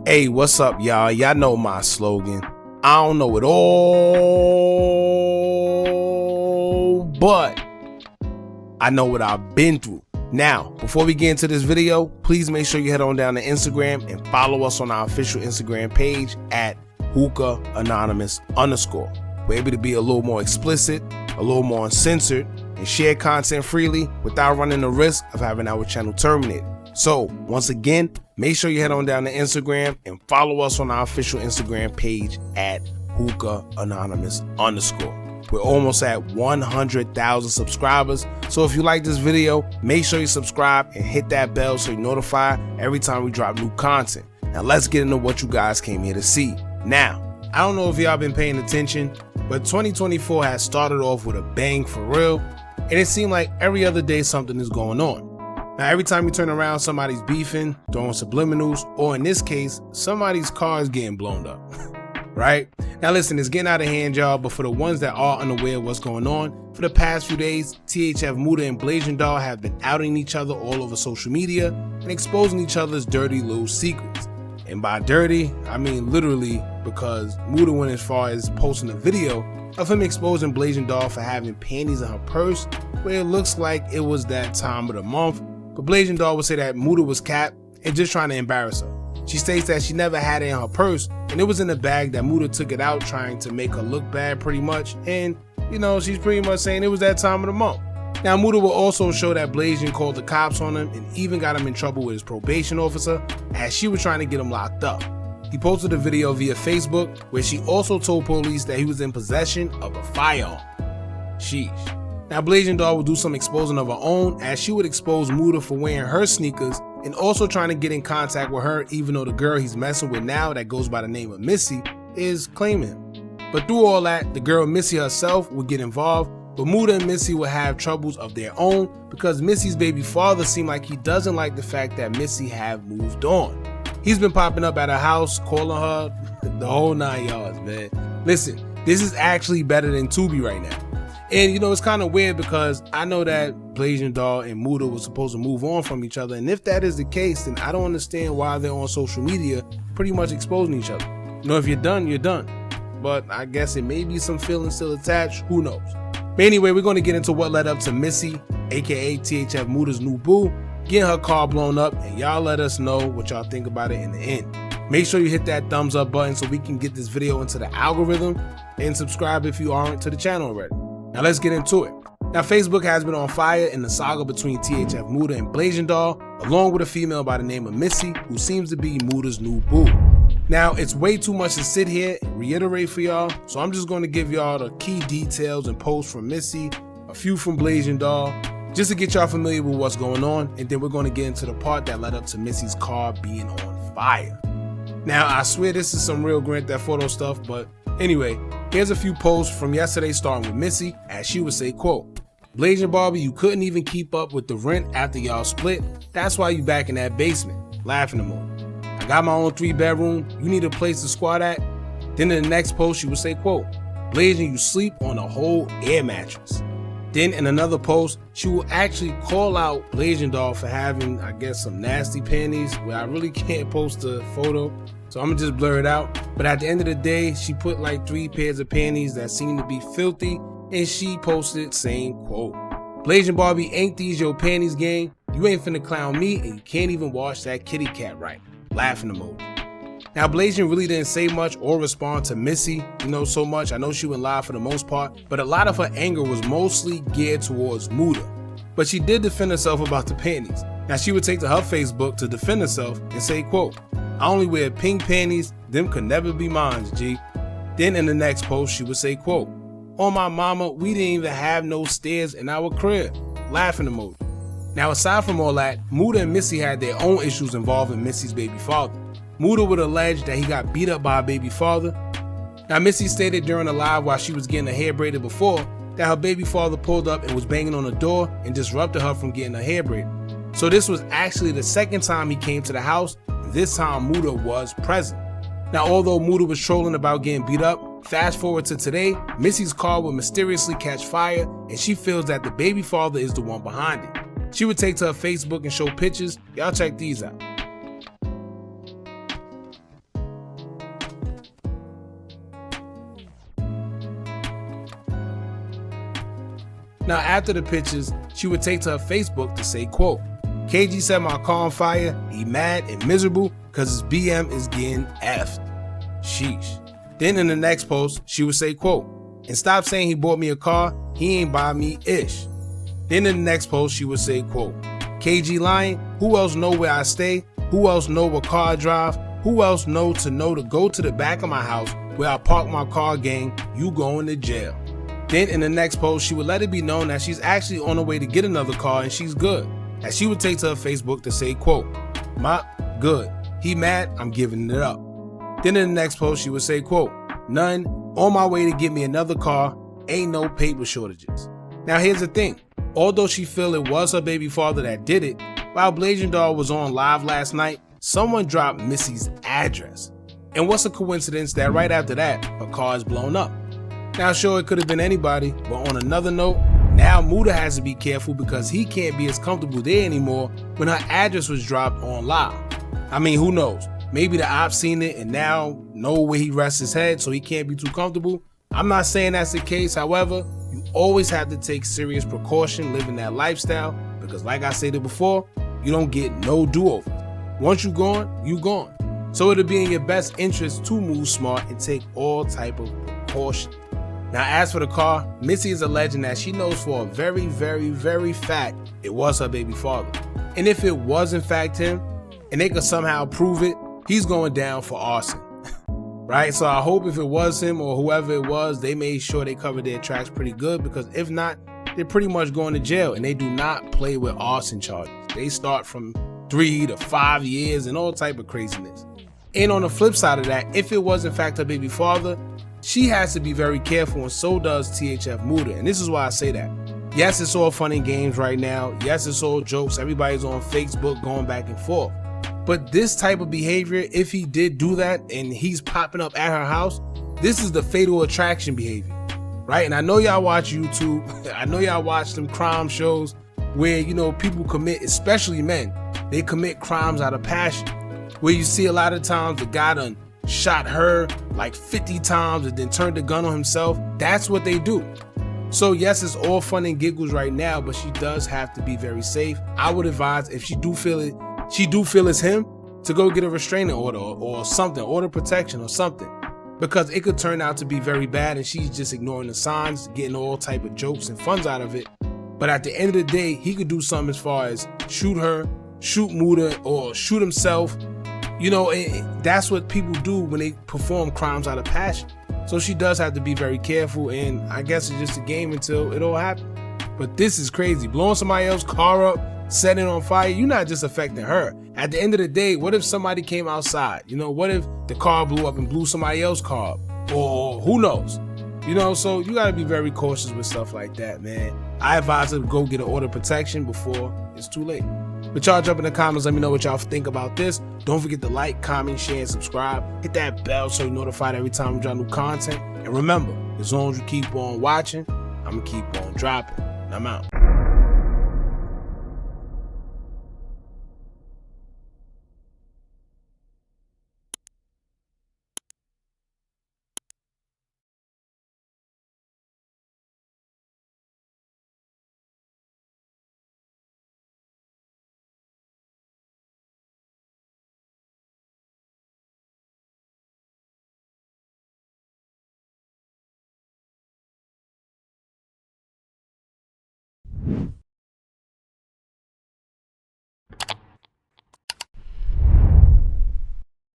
Hey, what's up, y'all? Y'all know my slogan. I don't know it all, but I know what I've been through. Now, before we get into this video, please make sure you head on down to Instagram and follow us on our official Instagram page at Hookah Anonymous _. We're able to be a little more explicit, a little more uncensored, and share content freely without running the risk of having our channel terminated. So, once again, make sure you head on down to Instagram and follow us on our official Instagram page at Hookah Anonymous _. We're almost at 100,000 subscribers, so if you like this video, make sure you subscribe and hit that bell so you're notified every time we drop new content. Now let's get into what you guys came here to see. Now, I don't know if y'all been paying attention, but 2024 has started off with a bang for real, and it seemed like every other day something is going on. Now, every time you turn around, somebody's beefing, throwing subliminals, or in this case, somebody's car is getting blown up, right? Now, listen, it's getting out of hand, y'all, but for the ones that are unaware of what's going on, for the past few days, THF Mooda and Blasian have been outing each other all over social media and exposing each other's dirty little secrets. And by dirty, I mean literally, because Mooda went as far as posting a video of him exposing Blasian for having panties in her purse, where it looks like it was that time of the month. But Blasian would say that Mooda was capped and just trying to embarrass her. She states that she never had it in her purse, and it was in the bag that Mooda took it out trying to make her look bad pretty much, and you know, she's pretty much saying it was that time of the month. Now, Mooda will also show that Blasian called the cops on him and even got him in trouble with his probation officer as she was trying to get him locked up. He posted a video via Facebook where she also told police that he was in possession of a firearm. Sheesh. Now, Blasian would do some exposing of her own as she would expose Mooda for wearing her sneakers and also trying to get in contact with her, even though the girl he's messing with now that goes by the name of Missy is claiming him. But through all that, the girl Missy herself would get involved, but Mooda and Missy would have troubles of their own because Missy's baby father seemed like he doesn't like the fact that Missy have moved on. He's been popping up at her house, calling her the whole 9 yards, man. Listen, this is actually better than Tubi right now. And you know, it's kind of weird because I know that Blasian and Mooda were supposed to move on from each other, and if that is the case, then I don't understand why they're on social media pretty much exposing each other. You know, if you're done, you're done. But I guess it may be some feelings still attached, who knows. But anyway, we're going to get into what led up to Missy, aka THF Mooda's new boo, getting her car blown up, and y'all let us know what y'all think about it in the end. Make sure you hit that thumbs up button so we can get this video into the algorithm, and subscribe if you aren't to the channel already. Now let's get into it. Now, Facebook has been on fire in the saga between THF Mooda and Blasian, along with a female by the name of Missy, who seems to be Mooda's new boo. Now, it's way too much to sit here and reiterate for y'all, so I'm just going to give y'all the key details and posts from Missy, a few from Blasian, just to get y'all familiar with what's going on, and then we're going to get into the part that led up to Missy's car being on fire. Now, I swear this is some real Grand Theft Auto stuff, but anyway, here's a few posts from yesterday starting with Missy, as she would say, quote, "Blasian Barbie, you couldn't even keep up with the rent after y'all split. That's why you back in that basement, laughing emoji. I got my own 3-bedroom, you need a place to squat at." Then in the next post, she would say, quote, "Blasian, you sleep on a whole air mattress." Then in another post, she will actually call out Blasian for having, I guess, some nasty panties, where I really can't post a photo, so I'm gonna just blur it out. But at the end of the day, she put like 3 pairs of panties that seemed to be filthy, and she posted saying, quote, "Blasian Barbie, ain't these your panties, gang? You ain't finna clown me, and you can't even wash that kitty cat right," laughing emoji. Now, Blasian really didn't say much or respond to Missy, so much. I know she went live for the most part, but a lot of her anger was mostly geared towards Mooda. But she did defend herself about the panties. Now, she would take to her Facebook to defend herself and say, quote, "I only wear pink panties, them could never be mine, G." Then in the next post, she would say, quote, "On my mama, we didn't even have no stairs in our crib," laughing emoji. Now, aside from all that, Mooda and Missy had their own issues involving Missy's baby father. Mooda would allege that he got beat up by a baby father. Now, Missy stated during a live while she was getting her hair braided before that her baby father pulled up and was banging on the door and disrupted her from getting her hair braided. So this was actually the second time he came to the house, and this time Mooda was present. Now, although Mooda was trolling about getting beat up, fast forward to today, Missy's car would mysteriously catch fire, and she feels that the baby father is the one behind it. She would take to her Facebook and show pictures. Y'all check these out. Now after the pictures, she would take to her Facebook to say, quote, KG set my car on fire, he mad and miserable cause his BM is getting effed. Sheesh. Then in the next post, she would say, quote, and stop saying he bought me a car, he ain't buy me ish. Then in the next post, she would say, quote, KG lying, who else know where I stay? Who else know what car I drive? Who else know to go to the back of my house where I park my car, gang? You going to jail. Then in the next post, she would let it be known that she's actually on her way to get another car and she's good. As she would take to her Facebook to say, quote, Mop, good. He mad, I'm giving it up. Then in the next post, she would say, quote, none, on my way to get me another car, ain't no paper shortages. Now here's the thing. Although she feel it was her baby father that did it, while Blasian was on live last night, someone dropped Missy's address. And what's a coincidence that right after that, her car is blown up? Now sure, it could have been anybody, but on another note, now Mooda has to be careful because he can't be as comfortable there anymore when her address was dropped on live. I mean, who knows? Maybe the ops seen it and now know where he rests his head so he can't be too comfortable. I'm not saying that's the case, however, you always have to take serious precaution living that lifestyle because like I stated before, you don't get no do-overs. Once you gone, you gone. So it'll be in your best interest to move smart and take all type of precaution. Now as for the car, Missy is alleging that she knows for a very fact it was her baby father. And if it was in fact him, and they could somehow prove it, he's going down for arson. Right? So I hope if it was him or whoever it was, they made sure they covered their tracks pretty good because if not, they're pretty much going to jail and they do not play with arson charges. They start from 3 to 5 years and all type of craziness. And on the flip side of that, if it was in fact her baby father, she has to be very careful and so does THF Mooda. And this is why I say that. Yes, it's all fun and games right now. Yes, it's all jokes. Everybody's on Facebook going back and forth. But this type of behavior, if he did do that and he's popping up at her house, this is the fatal attraction behavior, right? And I know y'all watch YouTube. I know y'all watch them crime shows where, you know, people commit, especially men, they commit crimes out of passion. Where you see a lot of times the guy done shot her like 50 times and then turned the gun on himself. That's what they do. So yes, it's all fun and giggles right now, but she does have to be very safe. I would advise if she do feel it's him, to go get a restraining order or something, order protection or something, because it could turn out to be very bad and she's just ignoring the signs, getting all type of jokes and funs out of it. But at the end of the day, he could do something as far as shoot her, shoot Mooda, or shoot himself. You know, that's what people do when they perform crimes out of passion. So she does have to be very careful, and I guess it's just a game until it all happens. But this is crazy. Blowing somebody else's car up, setting it on fire, you're not just affecting her. At the end of the day, what if somebody came outside? You know, what if the car blew up and blew somebody else's car up? Or who knows? You know, so you gotta be very cautious with stuff like that, man. I advise her to go get an order of protection before it's too late. But y'all jump in the comments, let me know what y'all think about this. Don't forget to like, comment, share, and subscribe. Hit that bell so you're notified every time we drop new content. And remember, as long as you keep on watching, I'm gonna keep on dropping. And I'm out.